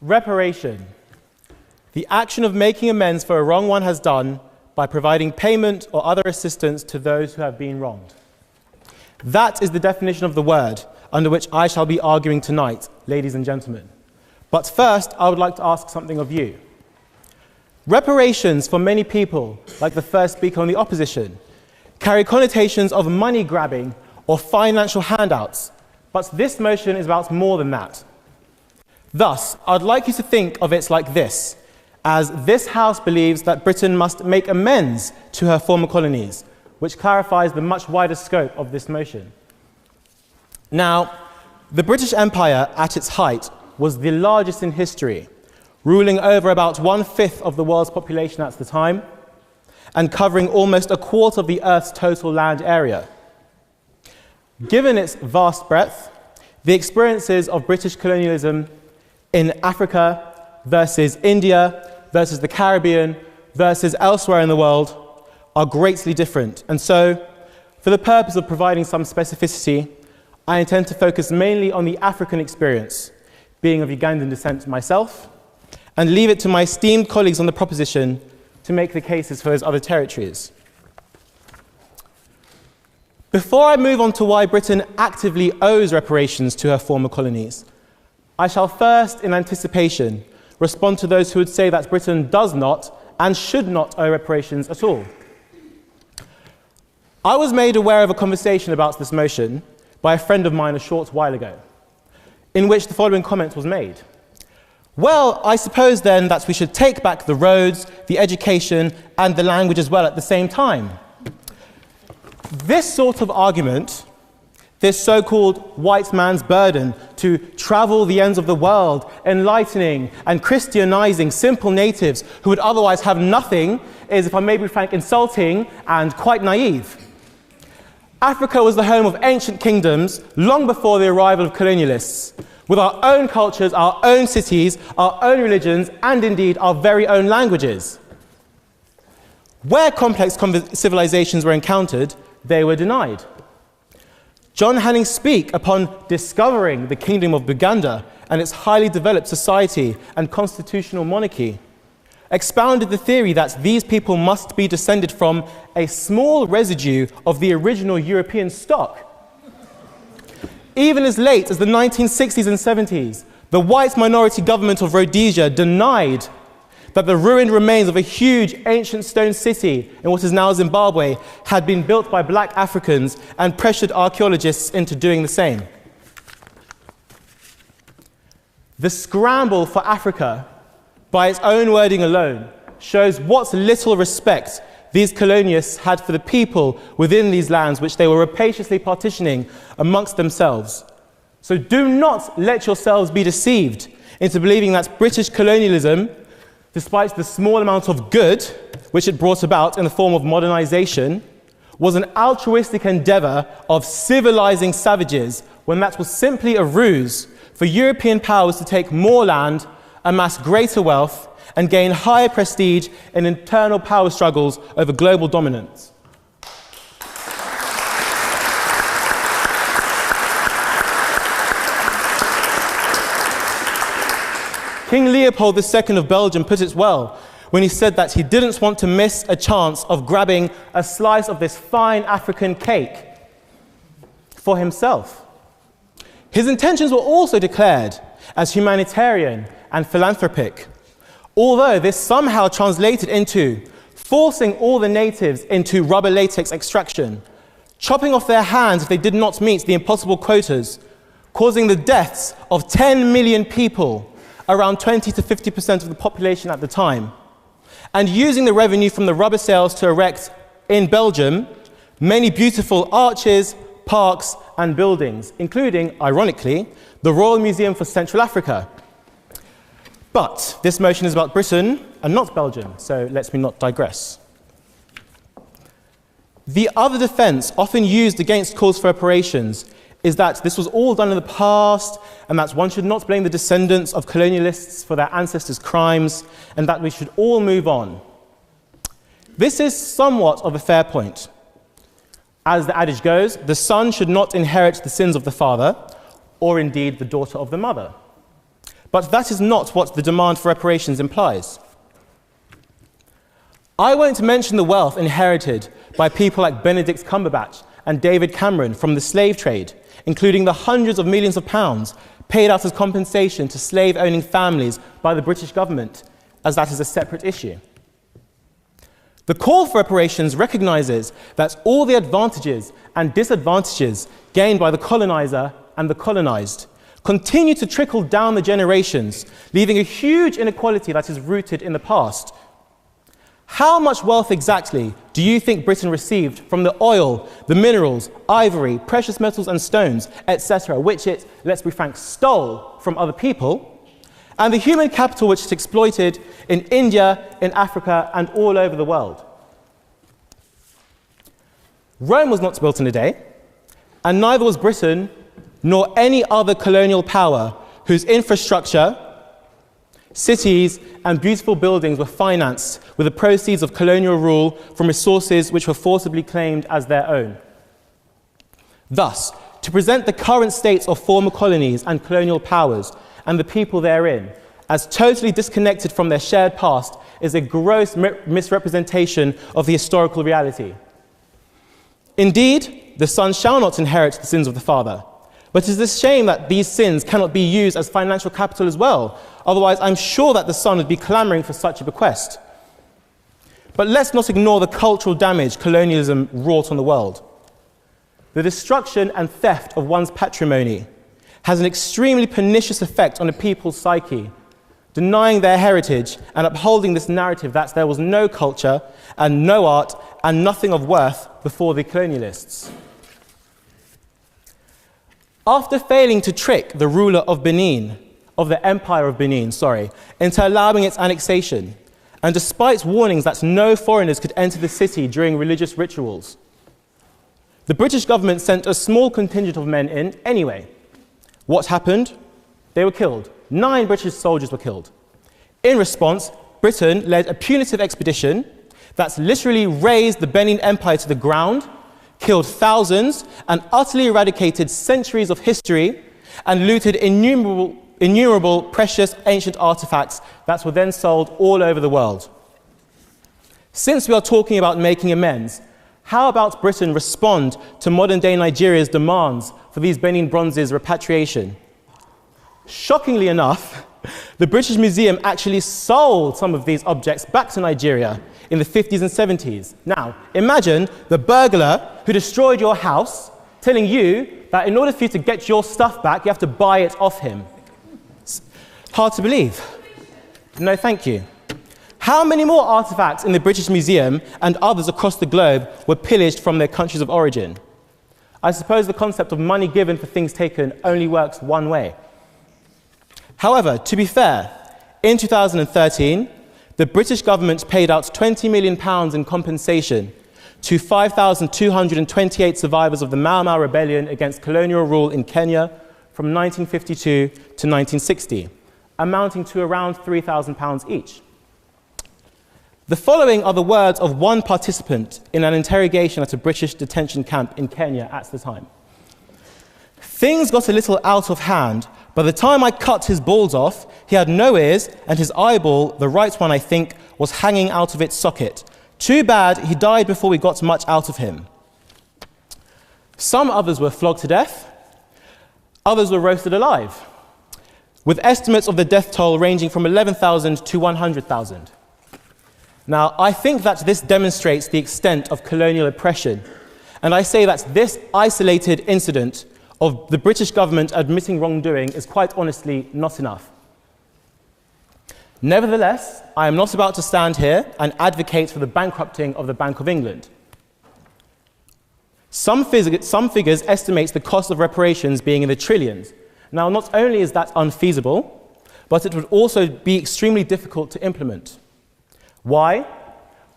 Reparation. The action of making amends for a wrong one has done by providing payment or other assistance to those who have been wronged. That is the definition of the word under which I shall be arguing tonight, ladies and gentlemen. But first, I would like to ask something of you. Reparations for many people, like the first speaker on the opposition, carry connotations of money grabbing or financial handouts, but this motion is about more than that. Thus, I'd like you to think of it like this, as this House believes that Britain must make amends to her former colonies, which clarifies the much wider scope of this motion. Now, the British Empire at its height was the largest in history, ruling over about 1/5 of the world's population at the time, and covering almost a quarter of the Earth's total land area. Given its vast breadth, the experiences of British colonialism in Africa versus India versus the Caribbean versus elsewhere in the world are greatly different. And so, for the purpose of providing some specificity, I intend to focus mainly on the African experience, being of Ugandan descent myself, and leave it to my esteemed colleagues on the proposition to make the cases for those other territories. Before I move on to why Britain actively owes reparations to her former colonies, I shall first, in anticipation, respond to those who would say that Britain does not and should not owe reparations at all. I was made aware of a conversation about this motion by a friend of mine a short while ago, in which the following comment was made. Well, I suppose then that we should take back the roads, the education, and the language as well at the same time. This sort of argument, this so-called white man's burden to travel the ends of the world, enlightening and Christianizing simple natives who would otherwise have nothing, is, if I may be frank, insulting and quite naive. Africa was the home of ancient kingdoms long before the arrival of colonialists, with our own cultures, our own cities, our own religions, and indeed our very own languages. Where complex civilizations were encountered, they were denied. John Hanning Speke, upon discovering the Kingdom of Buganda and its highly developed society and constitutional monarchy, expounded the theory that these people must be descended from a small residue of the original European stock. Even as late as the 1960s and 70s, the white minority government of Rhodesia denied that the ruined remains of a huge ancient stone city in what is now Zimbabwe had been built by black Africans and pressured archaeologists into doing the same. The scramble for Africa, by its own wording alone, shows what little respect these colonialists had for the people within these lands which they were rapaciously partitioning amongst themselves. So do not let yourselves be deceived into believing that British colonialism, despite the small amount of good which it brought about in the form of modernization, was an altruistic endeavor of civilizing savages, when that was simply a ruse for European powers to take more land, amass greater wealth, and gain higher prestige in internal power struggles over global dominance. King Leopold II of Belgium put it well when he said that he didn't want to miss a chance of grabbing a slice of this fine African cake for himself. His intentions were also declared as humanitarian and philanthropic, although this somehow translated into forcing all the natives into rubber latex extraction, chopping off their hands if they did not meet the impossible quotas, causing the deaths of 10 million people, around 20 to 50% of the population at the time, and using the revenue from the rubber sales to erect, in Belgium, many beautiful arches, parks, and buildings, including, ironically, the Royal Museum for Central Africa. But this motion is about Britain and not Belgium, so let me not digress. The other defense often used against calls for reparations is that this was all done in the past, and that one should not blame the descendants of colonialists for their ancestors' crimes, and that we should all move on. This is somewhat of a fair point. As the adage goes, the son should not inherit the sins of the father, or indeed the daughter of the mother. But that is not what the demand for reparations implies. I won't mention the wealth inherited by people like Benedict Cumberbatch and David Cameron from the slave trade, including the hundreds of millions of pounds paid out as compensation to slave-owning families by the British government, as that is a separate issue. The call for reparations recognises that all the advantages and disadvantages gained by the coloniser and the colonised continue to trickle down the generations, leaving a huge inequality that is rooted in the past. How much wealth exactly do you think Britain received from the oil, the minerals, ivory, precious metals and stones, etc., which it, let's be frank, stole from other people, and the human capital which it exploited in India, in Africa, and all over the world? Rome was not built in a day, and neither was Britain, nor any other colonial power whose infrastructure, cities, and beautiful buildings were financed with the proceeds of colonial rule from resources which were forcibly claimed as their own. Thus, to present the current states of former colonies and colonial powers and the people therein as totally disconnected from their shared past is a gross misrepresentation of the historical reality. Indeed, the son shall not inherit the sins of the father, but it is a shame that these sins cannot be used as financial capital as well. Otherwise, I'm sure that the son would be clamouring for such a bequest. But let's not ignore the cultural damage colonialism wrought on the world. The destruction and theft of one's patrimony has an extremely pernicious effect on a people's psyche, denying their heritage and upholding this narrative that there was no culture and no art and nothing of worth before the colonialists. After failing to trick the ruler of Benin, of the Empire of Benin, into allowing its annexation, and despite warnings that no foreigners could enter the city during religious rituals, the British government sent a small contingent of men in anyway. What happened? They were killed. 9 British soldiers were killed. In response, Britain led a punitive expedition that's literally razed the Benin Empire to the ground, killed thousands, and utterly eradicated centuries of history, and looted innumerable precious ancient artifacts that were then sold all over the world. Since we are talking about making amends, how about Britain respond to modern-day Nigeria's demands for these Benin bronzes' repatriation? Shockingly enough, the British Museum actually sold some of these objects back to Nigeria in the 50s and 70s. Now, imagine the burglar who destroyed your house telling you that in order for you to get your stuff back, you have to buy it off him. It's hard to believe. No, thank you. How many more artifacts in the British Museum and others across the globe were pillaged from their countries of origin? I suppose the concept of money given for things taken only works one way. However, to be fair, in 2013, the British government paid out £20 million in compensation to 5,228 survivors of the Mau Mau rebellion against colonial rule in Kenya from 1952 to 1960, amounting to around £3,000 each. The following are the words of one participant in an interrogation at a British detention camp in Kenya at the time. Things got a little out of hand. By the time I cut his balls off, he had no ears, and his eyeball, the right one I think, was hanging out of its socket. Too bad he died before we got much out of him. Some others were flogged to death. Others were roasted alive, with estimates of the death toll ranging from 11,000 to 100,000. Now, I think that this demonstrates the extent of colonial oppression, and I say that this isolated incident of the British government admitting wrongdoing is quite honestly not enough. Nevertheless, I am not about to stand here and advocate for the bankrupting of the Bank of England. Some figures estimate the cost of reparations being in the trillions. Now, not only is that unfeasible, but it would also be extremely difficult to implement. Why?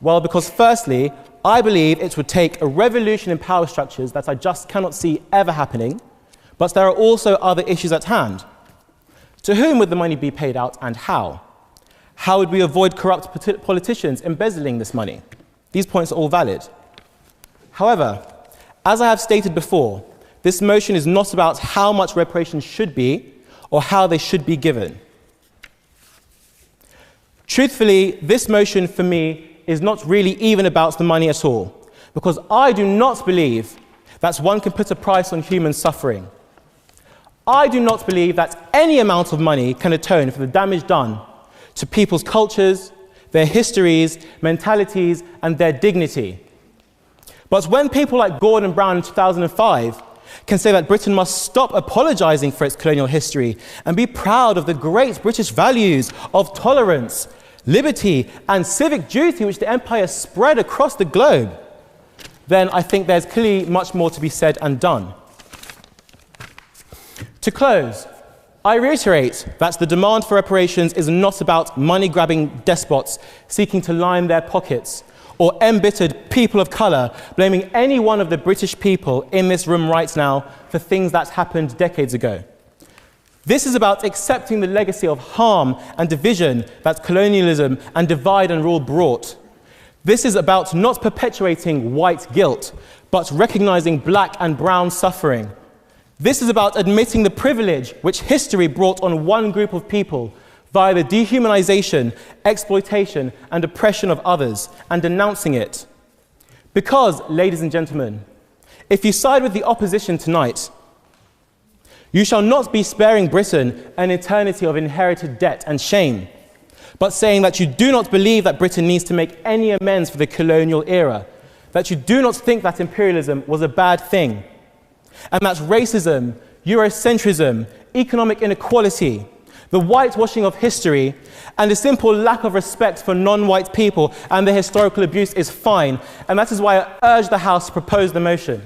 Well, because firstly, I believe it would take a revolution in power structures that I just cannot see ever happening, but there are also other issues at hand. To whom would the money be paid out and how? How would we avoid corrupt politicians embezzling this money? These points are all valid. However, as I have stated before, this motion is not about how much reparations should be or how they should be given. Truthfully, this motion for me is not really even about the money at all, because I do not believe that one can put a price on human suffering. I do not believe that any amount of money can atone for the damage done to people's cultures, their histories, mentalities, and their dignity. But when people like Gordon Brown in 2005 can say that Britain must stop apologizing for its colonial history and be proud of the great British values of tolerance, liberty, and civic duty which the empire spread across the globe, then I think there's clearly much more to be said and done. To close, I reiterate that the demand for reparations is not about money-grabbing despots seeking to line their pockets, or embittered people of colour blaming any one of the British people in this room right now for things that happened decades ago. This is about accepting the legacy of harm and division that colonialism and divide and rule brought. This is about not perpetuating white guilt, but recognising black and brown suffering. This is about admitting the privilege which history brought on one group of people via the dehumanization, exploitation, and oppression of others, and denouncing it. Because, ladies and gentlemen, if you side with the opposition tonight, you shall not be sparing Britain an eternity of inherited debt and shame, but saying that you do not believe that Britain needs to make any amends for the colonial era, that you do not think that imperialism was a bad thing, and that racism, Eurocentrism, economic inequality, the whitewashing of history, and a simple lack of respect for non-white people and their historical abuse is fine, and that is why I urge the House to propose the motion.